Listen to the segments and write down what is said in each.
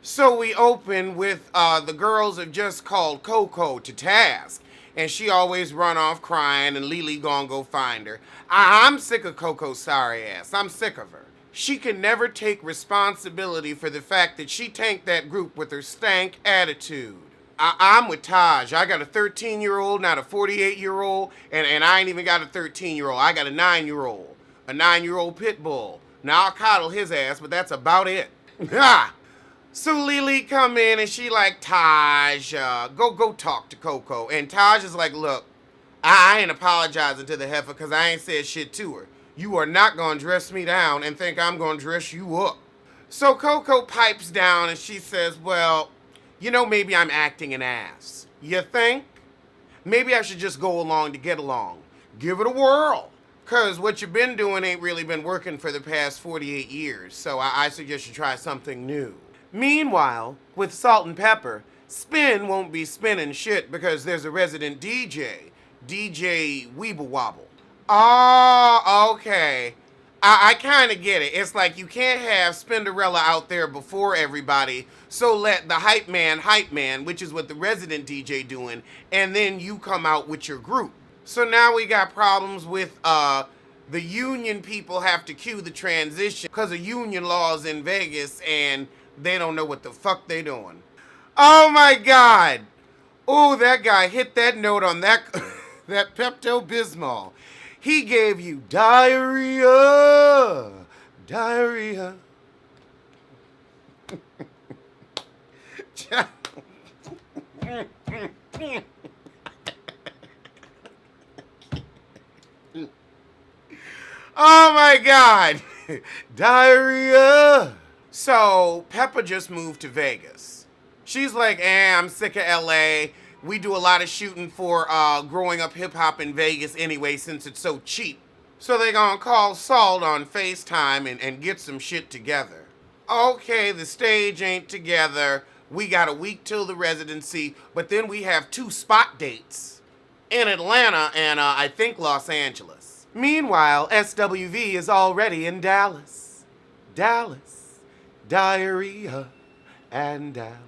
So we open with the girls have just called Coco to task. And she always run off crying and Lily gonna go find her. I'm sick of Coco's sorry ass. I'm sick of her. She can never take responsibility for the fact that she tanked that group with her stank attitude. I'm with Taj. I got a 13-year-old, not a 48-year-old, and I ain't even got a 13-year-old. I got a 9-year-old. A 9-year-old pit bull. Now I'll coddle his ass, but that's about it. Ha! So Lily come in and she like, Taj, go talk to Coco. And Taj is like, look, I ain't apologizing to the heifer because I ain't said shit to her. You are not going to dress me down and think I'm going to dress you up. So Coco pipes down and she says, well, maybe I'm acting an ass. You think? Maybe I should just go along to get along. Give it a whirl. Because what you've been doing ain't really been working for the past 48 years. So I suggest you try something new. Meanwhile, with Salt-n-Pepa, Spin won't be spinning shit because there's a resident DJ Weeble Wobble. Oh, okay. I kind of get it. It's like you can't have Spinderella out there before everybody, so let the hype man, which is what the resident DJ doing, and then you come out with your group. So now we got problems with the union people have to cue the transition because of union laws in Vegas and they don't know what the fuck they doing. Oh my God. Oh, that guy hit that note on that that Pepto-Bismol. He gave you diarrhea. Diarrhea. Oh my God. Diarrhea. So Peppa just moved to Vegas. She's like, I'm sick of LA. We do a lot of shooting for growing up hip hop in Vegas anyway since it's so cheap. So they gonna call Salt on FaceTime and get some shit together. Okay, the stage ain't together. We got a week till the residency, but then we have 2 spot dates in Atlanta and I think Los Angeles. Meanwhile, SWV is already in Dallas. Dallas. Diarrhea and Dallas.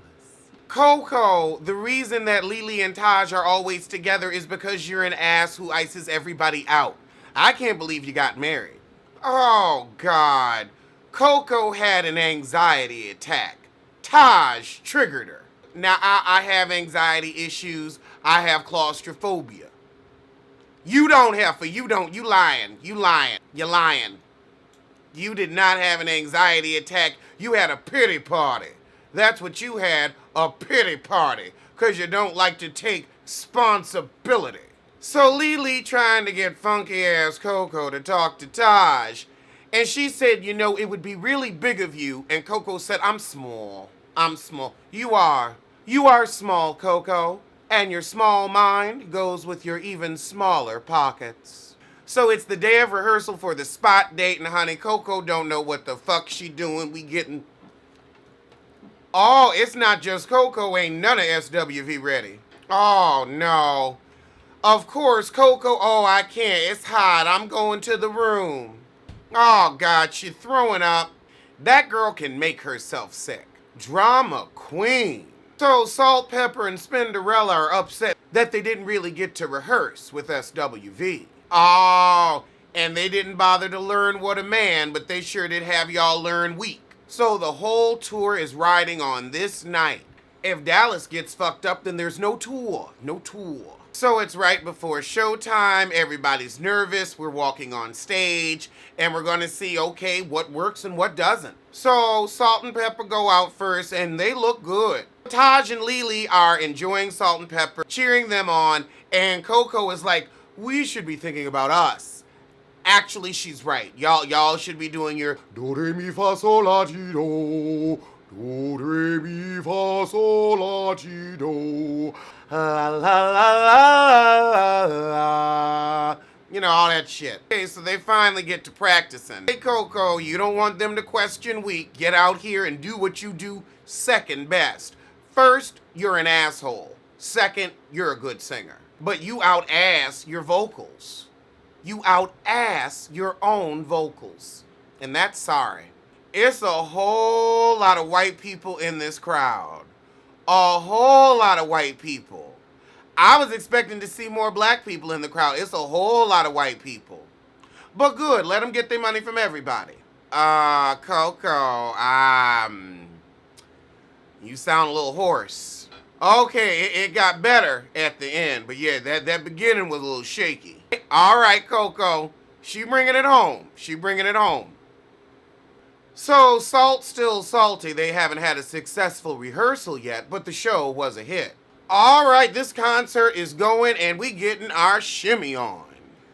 Coco, the reason that Lily and Taj are always together is because you're an ass who ices everybody out. I can't believe you got married. Oh, God. Coco had an anxiety attack. Taj triggered her. Now, I have anxiety issues. I have claustrophobia. You don't, heifer. You don't. You lying. You lying. You lying. You did not have an anxiety attack. You had a pity party. That's what you had, a pity party. Because you don't like to take responsibility. So Lily trying to get funky ass Coco to talk to Taj. And she said, it would be really big of you. And Coco said, I'm small. I'm small. You are. You are small, Coco. And your small mind goes with your even smaller pockets. So it's the day of rehearsal for the spot date, and honey, Coco don't know what the fuck she doing. We getting... Oh, it's not just Coco, ain't none of SWV ready. Oh, no. Of course, Coco, oh, I can't. It's hot. I'm going to the room. Oh, God, she's throwing up. That girl can make herself sick. Drama queen. So Salt-n-Pepa and Spinderella are upset that they didn't really get to rehearse with SWV. Oh, and they didn't bother to learn what a man, but they sure did have y'all learn weak. So the whole tour is riding on this night. If Dallas gets fucked up, then there's no tour. No tour. So it's right before showtime. Everybody's nervous. We're walking on stage, and we're going to see, okay, what works and what doesn't. So Salt-n-Pepa go out first, and they look good. Taj and Lily are enjoying Salt-n-Pepa, cheering them on, and Coco is like, we should be thinking about us. Actually, she's right. Y'all should be doing your do re mi fa sol la ti do, do re mi fa sol la ti do, la la la la la. All that shit. Okay, so they finally get to practicing. Hey, Coco, you don't want them to question weak. Get out here and do what you do second best. First, you're an asshole. Second, you're a good singer. But you out-ass your vocals. You out-ass your own vocals. And that's sorry. It's a whole lot of white people in this crowd. A whole lot of white people. I was expecting to see more black people in the crowd. It's a whole lot of white people. But good, let them get their money from everybody. Coco, you sound a little hoarse. Okay, it got better at the end, but yeah, that beginning was a little shaky. All right, Coco, she bringing it home. She bringing it home. So, Salt's still salty. They haven't had a successful rehearsal yet, but the show was a hit. All right, this concert is going, and we getting our shimmy on.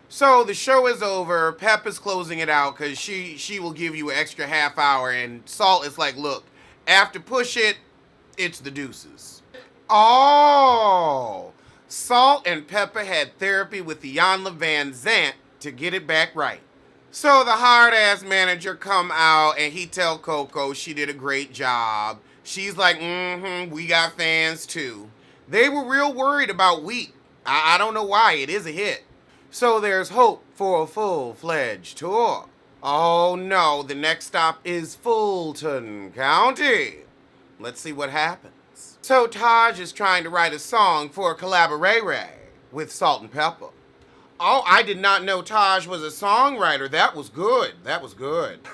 So the show is over. Pep is closing it out because she will give you an extra half hour, and Salt is like, look, after push it, it's the deuces. Oh, Salt and Peppa had therapy with Iyanla Van Zant to get it back right. So the hard-ass manager come out, and he tell Coco she did a great job. She's like, we got fans too. They were real worried about Wheat. I don't know why. It is a hit. So there's hope for a full-fledged tour. Oh no, the next stop is Fulton County. Let's see what happens. So Taj is trying to write a song for Collaborare with Salt-n-Pepa. Oh, I did not know Taj was a songwriter. That was good. That was good.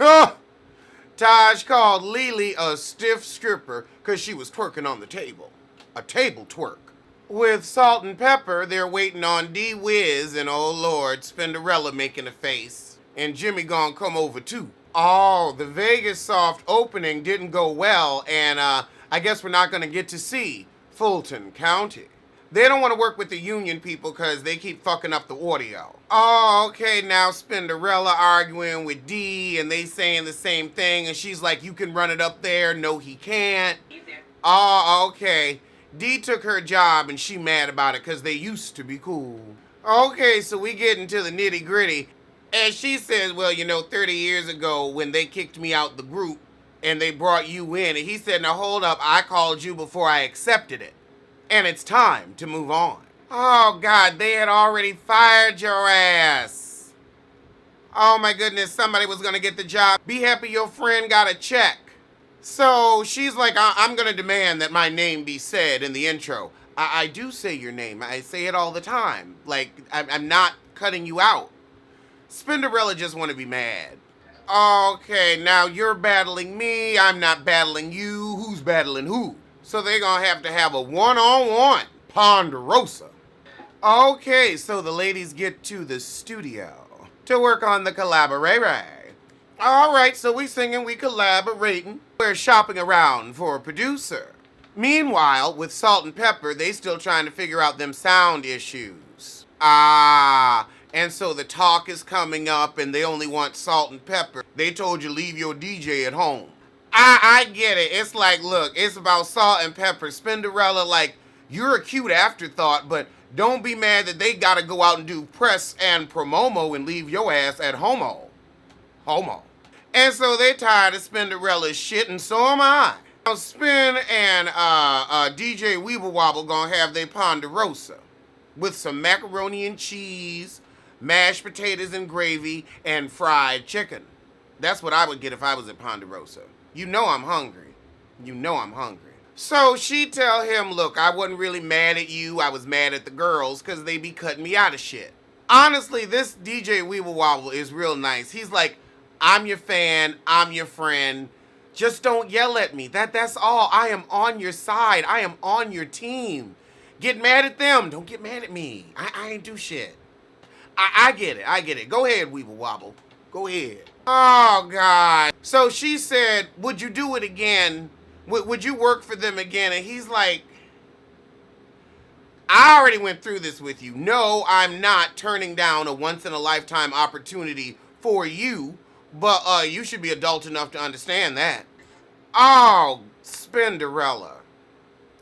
Taj called Lily a stiff stripper because she was twerking on the table. A table twerk. With Salt-n-Pepa, they're waiting on D-Wiz and, oh Lord, Spinderella making a face. And Jimmy gonna come over too. Oh, the Vegas soft opening didn't go well, and I guess we're not gonna get to see Fulton County. They don't want to work with the union people because they keep fucking up the audio. Oh, okay, now Spinderella arguing with D, and they saying the same thing, and she's like, you can run it up there. No, he can't. Oh, okay. D took her job, and she mad about it because they used to be cool. Okay, so we get into the nitty gritty. And she says, well, 30 years ago when they kicked me out the group and they brought you in, and he said, now hold up, I called you before I accepted it. And it's time to move on. Oh, God, they had already fired your ass. Oh, my goodness, somebody was going to get the job. Be happy your friend got a check. So she's like, I'm going to demand that my name be said in the intro. I do say your name. I say it all the time. Like, I'm not cutting you out. Spinderella just want to be mad. Okay, now you're battling me. I'm not battling you. Who's battling who? So they're going to have a one-on-one Ponderosa. Okay, so the ladies get to the studio to work on the Collaborare. All right, so we singing, we collaborating. We're shopping around for a producer. Meanwhile, with Salt-n-Pepa, they still trying to figure out them sound issues. And so the talk is coming up and they only want Salt-n-Pepa. They told you leave your DJ at home. I get it. It's like, look, it's about Salt-n-Pepa. Spinderella, like, you're a cute afterthought, but don't be mad that they gotta go out and do press and promomo and leave your ass at homo. And so they tired of Spinderella's shit, and so am I. Now Spin and DJ Weeble Wobble gonna have their Ponderosa with some macaroni and cheese, mashed potatoes and gravy, and fried chicken. That's what I would get if I was at Ponderosa. You know I'm hungry. So she tell him, look, I wasn't really mad at you. I was mad at the girls because they be cutting me out of shit. Honestly, this DJ Weeble Wobble is real nice. He's like, I'm your fan. I'm your friend. Just don't yell at me. That's all. I am on your side. I am on your team. Get mad at them. Don't get mad at me. I ain't do shit. I get it. Go ahead, Weeble Wobble. Go ahead. Oh, God. So she said, would you do it again? Would you work for them again? And he's like, I already went through this with you. No, I'm not turning down a once-in-a-lifetime opportunity for you, but you should be adult enough to understand that. Oh, Spinderella.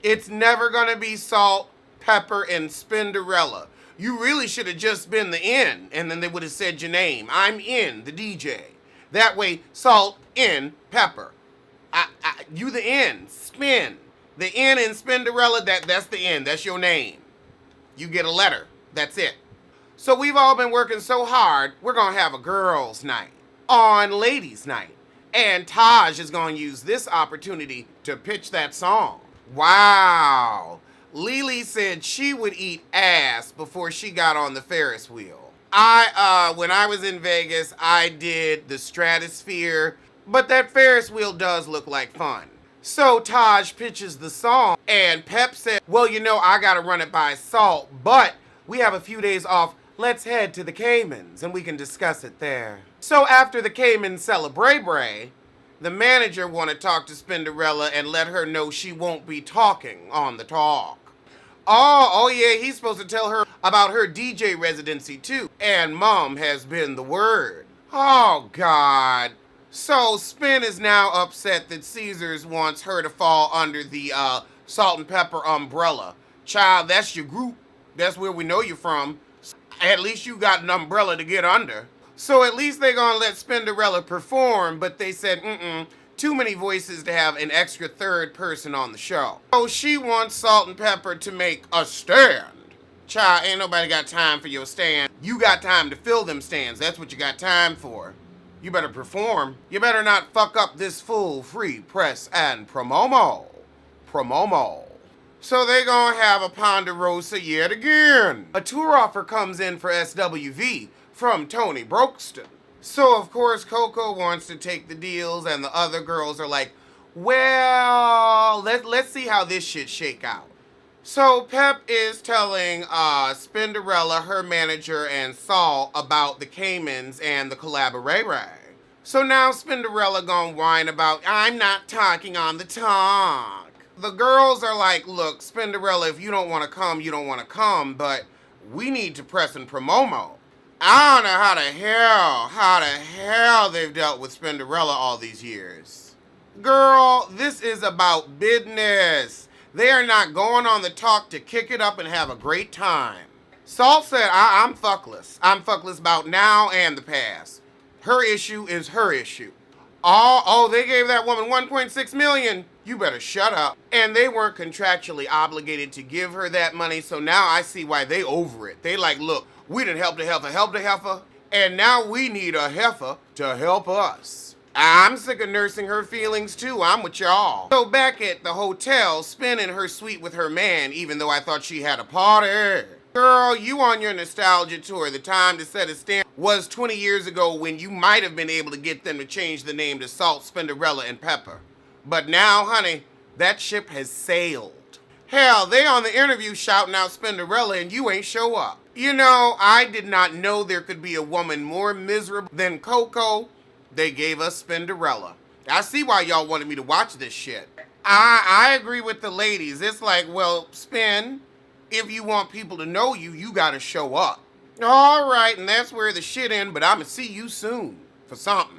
It's never going to be Salt, Pepper, and Spinderella. You really should have just been the N, and then they would have said your name. I'm in, the DJ. That way, Salt, in, Pepper. You the N, Spin. The N in Spinderella, that's the N. That's your name. You get a letter. That's it. So we've all been working so hard, we're going to have a girls' night. On ladies' night. And Taj is going to use this opportunity to pitch that song. Wow. Lily said she would eat ass before she got on the Ferris wheel. When I was in Vegas, I did the Stratosphere, but that Ferris wheel does look like fun. So Taj pitches the song, and Pep said, well, I gotta run it by Salt, but we have a few days off. Let's head to the Caymans, and we can discuss it there. So after the Cayman celebray, the manager want to talk to Spinderella and let her know she won't be talking on the talk. Oh yeah, he's supposed to tell her about her DJ residency too. And Mom has been the word. Oh God. So Spin is now upset that Caesars wants her to fall under the Salt-n-Pepa umbrella. Child, that's your group. That's where we know you from. At least you got an umbrella to get under. So at least they're gonna let Spinderella perform, but they said, too many voices to have an extra third person on the show. So she wants Salt-n-Pepa to make a stand. Child, ain't nobody got time for your stand. You got time to fill them stands. That's what you got time for. You better perform. You better not fuck up this full free press and promomo. So they gonna have a Ponderosa yet again. A tour offer comes in for SWV from Tony Brookston. So of course Coco wants to take the deals, and the other girls are like, well, let's see how this shit shake out. So Pep is telling Spinderella, her manager, and Saul about the Caymans and the collaboray. So now Spinderella gonna whine about, I'm not talking on the talk. The girls are like, look, Spinderella, if you don't want to come, you don't want to come, but we need to press and promomo. I don't know how the hell they've dealt with Spinderella all these years. Girl, this is about business. They are not going on the talk to kick it up and have a great time. Salt said, I'm fuckless. I'm fuckless about now and the past. Her issue is her issue. Oh, they gave that woman $1.6 million. You better shut up. And they weren't contractually obligated to give her that money, so now I see why they over it. They like, look, we done help the heifer, and now we need a heifer to help us. I'm sick of nursing her feelings too. I'm with y'all. So back at the hotel, Spin in her suite with her man, even though I thought she had a party. Girl, you on your nostalgia tour. The time to set a stand was 20 years ago when you might have been able to get them to change the name to Salt, Spinderella, and Pepper. But now, honey, that ship has sailed. Hell, they on the interview shouting out Spinderella and you ain't show up. I did not know there could be a woman more miserable than Coco. They gave us Spinderella. I see why y'all wanted me to watch this shit. I agree with the ladies. It's like, well, Spin, if you want people to know you, you gotta show up. All right, and that's where the shit in, but I'ma see you soon for something.